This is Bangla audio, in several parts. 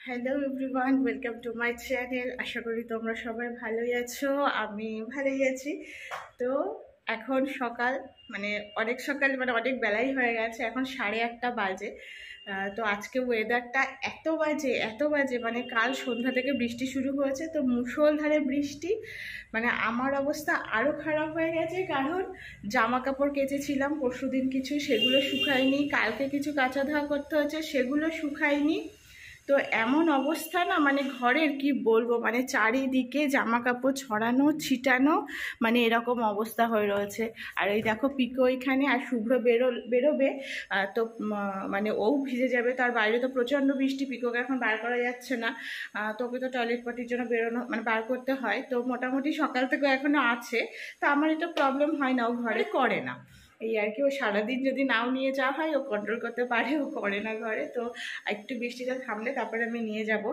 Hello everyone, welcome to my channel. আশা করি তোমরা সবাই ভালোই আছো, আমি ভালোই আছি। তো এখন সকাল, মানে অনেক সকাল, মানে অনেক বেলাই হয়ে গেছে, এখন 8:30 বাজে। তো আজকে ওয়েদারটা এত বাজে, মানে কাল সন্ধ্যা থেকে বৃষ্টি শুরু হয়েছে, তো মুষলধারে বৃষ্টি। মানে আমার অবস্থা আরও খারাপ হয়ে গেছে, কারণ জামা কাপড় কেচেছিলাম পরশুদিন কিছু, সেগুলো শুকায়নি। কালকে কিছু কাচা ধোয়া করতে হচ্ছে, সেগুলো শুকায়নি। তো এমন অবস্থা না, মানে ঘরের কি বলবো, মানে চারিদিকে জামা কাপড় ছড়ানো ছিটানো, মানে এরকম অবস্থা হয়ে রয়েছে। আর এই দেখো পিকো এখানে, আর শুভ্র বেরোবে। তো মানে ও ভিজে যাবে, তার বাইরে তো প্রচণ্ড বৃষ্টি, পিকোকে এখন বার করা যাচ্ছে না। তো ওকে তো টয়লেট পার্টির জন্য বেরোনো, মানে বার করতে হয়। তো মোটামুটি সকাল থেকে এখনো আছে। তো আমার এটা প্রবলেম হয় না, ও ঘরে করে না। এই আর কি, ও সারাদিন যদি নাও নিয়ে যাওয়া হয় ও কন্ট্রোল করতে পারে, ও করে না ঘরে। তো একটু বৃষ্টিটা থামলে তারপরে আমি নিয়ে যাব।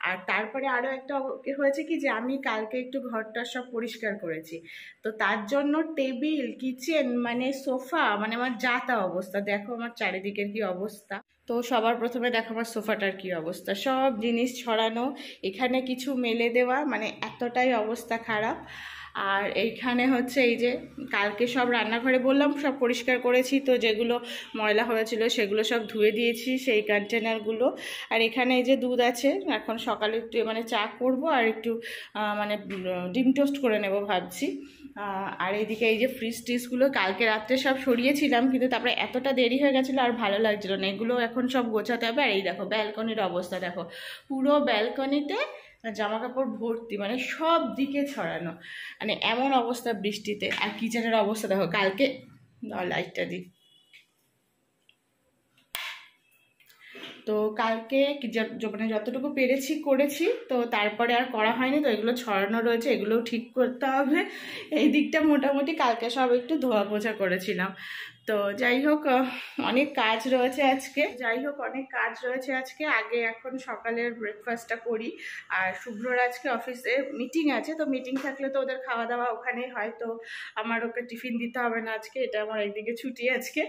আর তারপরে আরও একটা হয়েছে কি, যে আমি কালকে একটু ঘরটা সব পরিষ্কার করেছি। তো তার জন্য টেবিল, কিচেন, মানে সোফা, মানে আমার যা তা অবস্থা। দেখো আমার চারিদিকের কি অবস্থা। তো সবার প্রথমে দেখো আমার সোফাটার কি অবস্থা, সব জিনিস ছড়ানো, এখানে কিছু মেলে দেওয়া, মানে এতটাই অবস্থা খারাপ। আর এইখানে হচ্ছে এই যে কালকে সব রান্নাঘরে বললাম সব পরিষ্কার করেছি, তো যেগুলো ময়লা হয়েছিল সেগুলো সব ধুয়ে দিয়েছি, সেই কন্টেনারগুলো। আর এখানে এই যে দুধ আছে, এখন সকালে একটু মানে চা করব, আর একটু মানে ডিম টোস্ট করে নেব ভাবছি। আর এইদিকে এই যে ফ্রিজ টিজগুলো কালকে রাত্রে সব সরিয়েছিলাম, কিন্তু তারপরে এতটা দেরি হয়ে গেছিলো আর ভালো লাগছিল না, এগুলো এখন সব গোছাতে হবে। আর এই দেখো ব্যালকনির অবস্থা দেখো, পুরো ব্যালকনিতে জামা কাপড় ভর্তি, মানে সব দিকে ছড়ানো, মানে এমন অবস্থা বৃষ্টিতে। আর কিচেনের অবস্থা দেখো, কালকে লাইটটা দিই। তো কালকে মানে যতটুকু পেরেছি করেছি, তো তারপরে আর করা হয়নি। তো এগুলো ছড়ানো রয়েছে, এগুলোও ঠিক করতে হবে। এই দিকটা মোটামুটি কালকে সব একটু ধোয়া পোছা করেছিলাম। তো যাই হোক, অনেক কাজ রয়েছে আজকে। আগে এখন সকালের ব্রেকফাস্টটা করি। আর শুভ্রর আজকে অফিসে মিটিং আছে, তো মিটিং থাকলে তো ওদের খাওয়া দাওয়া ওখানেই হয়। তো আমার ওকে টিফিন দিতে হবে না আজকে, এটা আমার একদিকে ছুটি আজকে।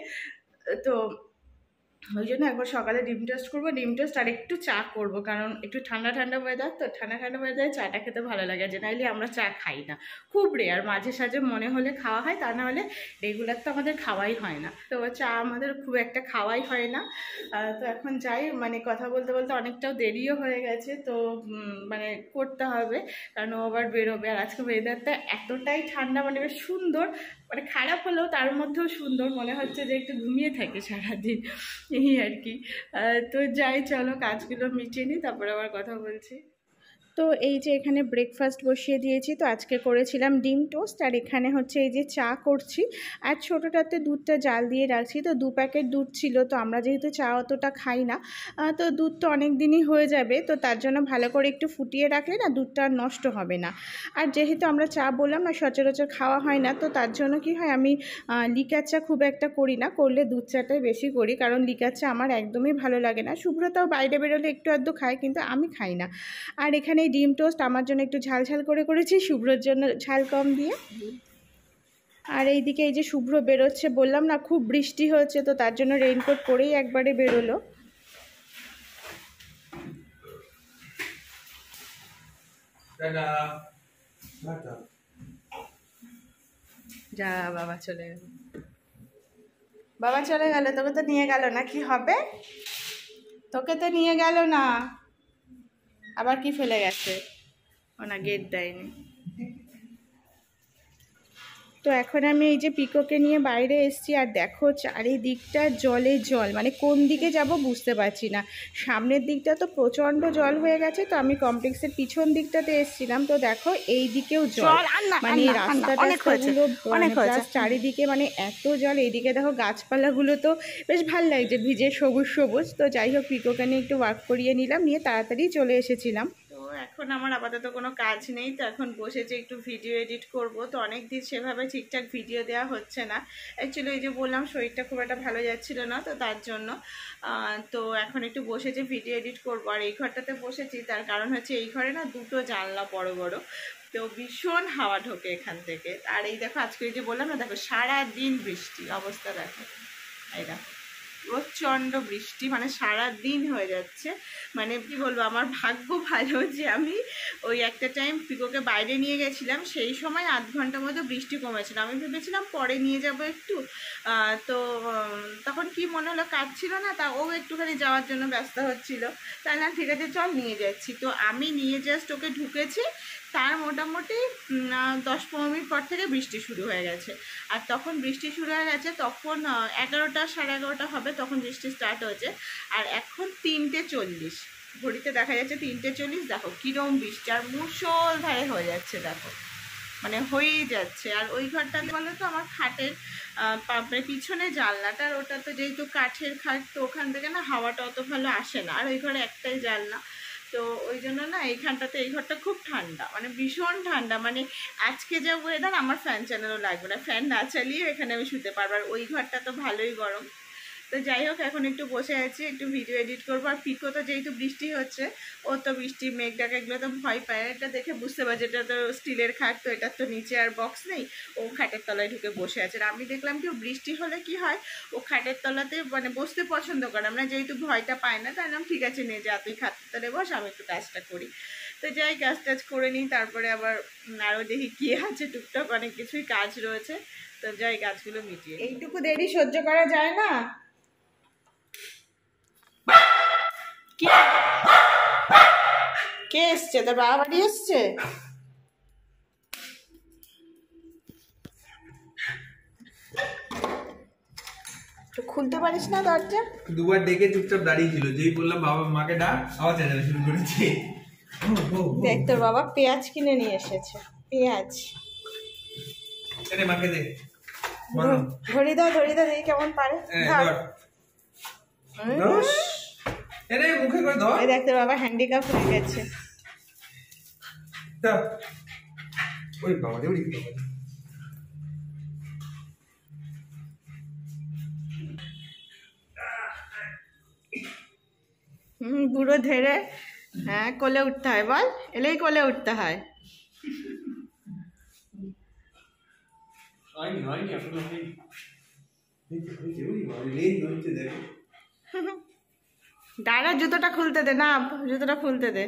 তো ওই জন্য একবার সকালে ডিম টোস্ট করবো, ডিম টোস্ট আর একটু চা করব, কারণ একটু ঠান্ডা ঠান্ডা ওয়েদার, তো ঠান্ডা ঠান্ডা ওয়েদারে চাটা খেতে ভালো লাগে। যে নাইলে আমরা চা খাই না, খুব রেয়ার, মাঝে সাঝে মনে হলে খাওয়া হয়, তা না হলে রেগুলার তো আমাদের খাওয়াই হয় না। তো চা আমাদের খুব একটা খাওয়াই হয় না। তো এখন যাই, মানে কথা বলতে বলতে অনেকটাও দেরিও হয়ে গেছে, তো মানে করতে হবে, কারণ ও আবার বেরোবে। আর আজকে ওয়েদারটা এতটাই ঠান্ডা, মানে বেশ সুন্দর, মানে খারাপ হলেও তার মধ্যেও সুন্দর, মনে হচ্ছে যে একটু ঘুমিয়ে থাকে সারাদিন, এই আর কি। তো যাই, চলো কাজগুলো মিটিয়ে নিই, তারপরে আবার কথা বলছি। তো এই যে এখানে ব্রেকফাস্ট বসিয়ে দিয়েছি, তো আজকে করেছিলাম ডিম টোস্ট, আর এখানে হচ্ছে এই যে চা করছি। আর ছোটোটাতে দুধটা জাল দিয়ে রাখছি, তো 2 প্যাকেট দুধ ছিল, তো আমরা যেহেতু চা অতটা খাই না, তো দুধ তো অনেক দিনই হয়ে যাবে, তো তার জন্য ভালো করে একটু ফুটিয়ে রাখলে না দুধটা আর নষ্ট হবে না। আর যেহেতু আমরা চা বললাম না সচরাচর খাওয়া হয় না, তো তার জন্য কি হয়, আমি লিকার চা খুব একটা করি না, করলে দুধ চাটাই বেশি করি, কারণ লিকার চা আমার একদমই ভালো লাগে না। শুভ্রতাও বাইরে বেরোলে একটু আধটু খায়, কিন্তু আমি খাই না। আর এখানে ডিম টোস্ট আমার জন্য একটু ঝাল ঝাল করে করেছি, শুভ্রর জন্য ঝাল কম দিয়ে। আর এইদিকে এই যে শুভ্র বেরোচ্ছে, বললাম না খুব বৃষ্টি হচ্ছে, তো তার জন্য রেইনকোট পরেই একবারে বেরোলো। যা বাবা চলে গেল, তোকে তো নিয়ে গেল না, কি হবে, তোকে তো নিয়ে গেল না, আবার কি ফেলে গেছে, ও না গেট দেয়নি। তো এখন আমি এই যে পিকোকে নিয়ে বাইরে এসেছি, আর দেখো চারিদিকটা জলে জল, মানে কোন দিকে যাব বুঝতে পারছি না। সামনের দিকটা তো প্রচণ্ড জল হয়ে গেছে, তো আমি কমপ্লেক্সের পিছন দিকটাতে এসেছিলাম, তো দেখো এই দিকেও জল, মানে রাস্তাগুলো, প্লাস চারিদিকে মানে এত জল। এইদিকে দেখো গাছপালাগুলো তো বেশ ভাল লাগছে, ভিজে সবুজ সবুজ। তো যাই হোক, পিকোকে নিয়ে একটু ওয়াক করিয়ে নিলাম, নিয়ে তাড়াতাড়ি চলে এসেছিলাম। তো এখন আমার আপাতত কোনো কাজ নেই, তো এখন বসেছে একটু ভিডিও এডিট করব। তো অনেক দিন সেভাবে ঠিকঠাক ভিডিও দেওয়া হচ্ছে না, অ্যাকচুয়ালি এই যে বললাম শরীরটা খুব একটা ভালো যাচ্ছিল না, তো তার জন্য। তো এখন একটু বসেছে ভিডিও এডিট করব। আর এই ঘরটাতে বসেছি, তার কারণ হচ্ছে এই ঘরে না 2টো জানলা বড় বড়, তো ভীষণ হাওয়া ঢোকে এখান থেকে। আর এই দেখো আজকে এই যে বললাম না, দেখো সারাদিন বৃষ্টি, অবস্থা দেখো, এই দেখো প্রচণ্ড বৃষ্টি, মানে সারা দিন হয়ে যাচ্ছে। মানে কি বলবো, আমার ভাগ্য ভালো যে আমি ওই একটা টাইম পিকোকে বাইরে নিয়ে গেছিলাম, সেই সময় আধ ঘন্টার মধ্যে বৃষ্টি কমেছিল। আমি ভেবেছিলাম পরে নিয়ে যাব একটু, তো তখন কি মনে হলো কাজ ছিল না, তা ও একটুখানি যাওয়ার জন্য ব্যস্ত হচ্ছিল, তাই না ঠিক আছে চল নিয়ে যাচ্ছি। তো আমি নিয়ে জাস্ট ওকে ঢুকেছি, তার মোটামুটি 10-15 মিনিট পর থেকে বৃষ্টি শুরু হয়ে গেছে। আর তখন বৃষ্টি শুরু হয়ে গেছে তখন 11টা 11:30 হবে, তখন বৃষ্টি স্টার্ট হয়েছে। আর এখন 3:40, ঘড়িতে দেখা যাচ্ছে 3:40। দেখো কীরকম বৃষ্টি, আর মুষলধারে হয়ে যাচ্ছে, দেখো মানে হয়েই যাচ্ছে। আর ওই ঘরটাতে বলো তো আমার খাটের পিছনে জানলাটা, আর ওটা তো যেহেতু কাঠের খাট, তো ওখান থেকে না হাওয়াটা অত ভালো আসে না, আর ওই ঘরে একটাই জানলা, তো ওই জন্য না এইখানটাতে, এই ঘরটা খুব ঠান্ডা, মানে ভীষণ ঠান্ডা। মানে আজকে যা ওয়েদার, আমার ফ্যান চ্যানেলও লাগবে না, ফ্যান না চালিয়ে এখানে আমি শুতে পারবো। আর ওই ঘরটা তো ভালোই গরম। তো যাই হোক, এখন একটু বসে আছি, একটু ভিডিও এডিট করবো। আর পিকো তো যেহেতু বৃষ্টি হচ্ছে, ও তো বৃষ্টি মেঘ ডাকা এগুলো তো ভয় পায়, এটা দেখে বুঝতে পারছে এটা তো স্টিলের খাট, তো এটার তো নিচে আর বক্স নেই, ও খাটের তলায় ঢুকে বসে আছে। আর আমি দেখলাম কি বৃষ্টি হলে কি হয়, ও খাটের তলাতে মানে বসতে পছন্দ করে, আমরা যেহেতু ভয়টা পায় না, তাই নাম ঠিক আছে নিয়ে যা, তুই খাটের তলায় বস, আমি একটু কাজটা করি। তো যাই কাজ টাজ করে নিই, তারপরে আবার আরও দেখি কী আছে, টুকটাক অনেক কিছুই কাজ রয়েছে, তো যাই কাজগুলো মিটিয়ে। এইটুকু দেরি সহ্য করা যায় না। কে এসছে? তোর বাবা বাড়ি এসছে? তো খুলতে পারিস না দরজা? দুবার ডেকে চুপচাপ দাঁড়িয়ে ছিল, যেই বললাম বাবা মাকে ডাক, আওয়াজ চেঁচানো শুরু করেছে। দেখ তোর বাবা পেঁয়াজ কিনে নিয়ে এসেছে, পেঁয়াজ। আরে মাকে দে, ধরি দাও দেখি কেমন পারে। আরে মুখে করে দাও। এই দেখ তোর বাবা হ্যান্ডিক্যাপ হয়ে গেছে। ওই বাবা রে, ওই বুড়ো ধেরে, হ্যাঁ কোলে উঠতে হয়, বল এলেই কোলে উঠতে হয়। দাঁড়া, জুতোটা খুলতে দে, না জুতোটা খুলতে দে।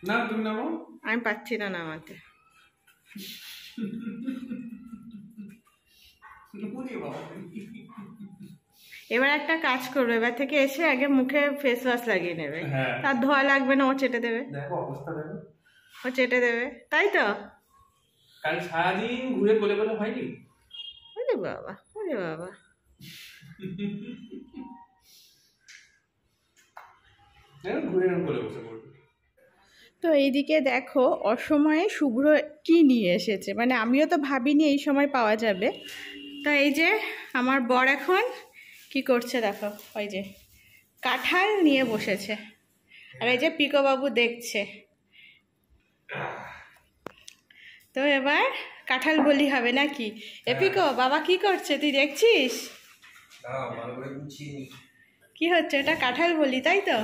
না তুমি নামো। আমি পাচ্ছি না নামাতে। এবার একটা কাজ করবে, এবার থেকে এসে আগে মুখে ফেস ওয়াশ লাগিয়ে নেবে, তার ধোয়া লাগবে না, ও চেটে দেবে। দেখো অবস্থা দেখো, ও চেটে দেবে, তাই তো? কাল সারাদিন ঘুরে কোলে কোলে হয়নি? ওরে বাবা, ওরে বাবা। ঘুরে কোলে বসে পড়বে। তো এইদিকে দেখো অসময়ে শুভ্র কি নিয়ে এসেছে, মানে আমিও তো ভাবিনি এই সময় পাওয়া যাবে। তো এই যে আমার বর এখন কি করছে দেখো, ওই যে কাঁঠাল নিয়ে বসেছে, আর এই যে পিকো বাবু দেখছে। তো এবার কাঁঠাল বলি হবে নাকি? এ পিকো, বাবা কি করছে তুই দেখছিস? কি হচ্ছে? এটা কাঁঠাল বলি, তাই তো?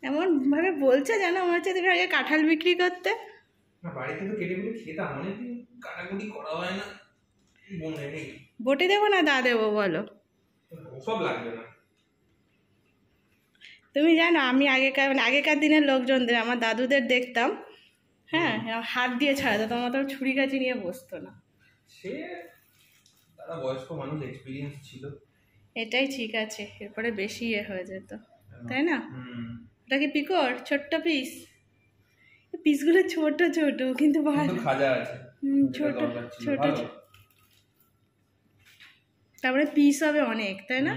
এমন ভাবে বলছে যেন আমার হচ্ছে তুমি আগে কাঁঠাল বিক্রি করতে। বাড়িতে তো কেটে কুটে খেতাম, অনেকদিন কাটাকুটি করা হয় না। বটে দেবো না দা দেবো বলো? সব লাগবে না। তুমি জানো আমি আগেকার দিনের লোকজনদের, আমার দাদুদের দেখতাম, হ্যাঁ হাত দিয়ে ছাড়াতো, তোমার তো ছুরি কাচি নিয়ে বসতো না। সে তারা বয়স্ক মানুষ, এক্সপিরিয়েন্স ছিল, এটাই ঠিক আছে, এরপরে বেশি হয়ে যেত, তাই না? ওটা কি পিকোর ছোট্ট পিস? পিসগুলো ছোট ছোট কিন্তু ভালো, খাজা আছে, ছোট ছোট, তারপরে পিস হবে অনেক, তাই না?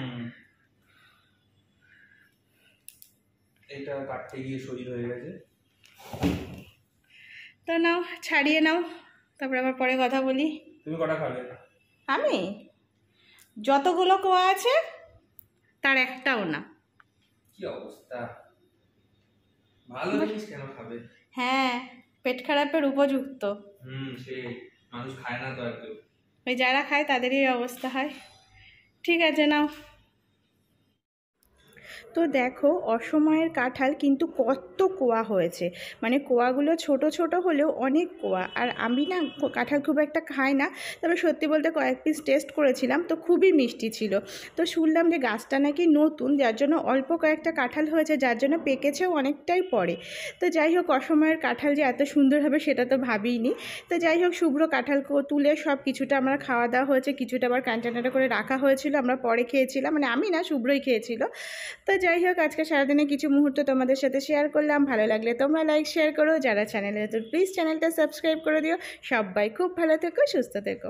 এটা কাটতে গিয়ে শরীর হয়ে গেছে, তো নাও ছাড়িয়ে নাও, তারপরে আবার পরে কথা বলি। তুমি কটা খাবে? আমি যতগুলো কোয়া আছে তার একটাও না। কি অবস্থা, ভালো জিনিস কেন খাবে? হ্যাঁ, পেট খারাপের উপযুক্ত। সে মানুষ খায় না তো আর কেউ, ওই যারা খায় তাদেরই অবস্থা হয়। ঠিক আছে নাও। তো দেখো অসময়ের কাঁঠাল কিন্তু কত কোয়া হয়েছে, মানে কোয়াগুলো ছোট ছোট হলেও অনেক কোয়া। আর আমি না কাঁঠাল খুব একটা খাই না, তবে সত্যি বলতে কয়েক পিস টেস্ট করেছিলাম, তো খুবই মিষ্টি ছিল। তো শুনলাম যে গাছটা নাকি নতুন, যার জন্য অল্প কয়েকটা কাঁঠাল হয়েছে, যার জন্য পেকেছেও অনেকটাই পরে। তো যাই হোক অসময়ের কাঁঠাল যে এত সুন্দর হবে সেটা তো ভাবিনি। তো যাই হোক শুভ্র কাঁঠাল তুলে সব কিছুটা আমরা খাওয়া দাওয়া হয়েছে, কিছুটা আবার কন্টেনারে করে রাখা হয়েছিল, আমরা পরে খেয়েছিলাম, মানে আমি না শুভ্রই খেয়েছিল। তো যাই হোক আজকে সারাদিনে কিছু মুহূর্ত তোমাদের সাথে শেয়ার করলাম। ভালো লাগলে তোমরা লাইক শেয়ার করো, যারা চ্যানেলে তো প্লিজ চ্যানেলটা সাবস্ক্রাইব করে দিও। সবাই খুব ভালো থেকো, সুস্থ থেকো।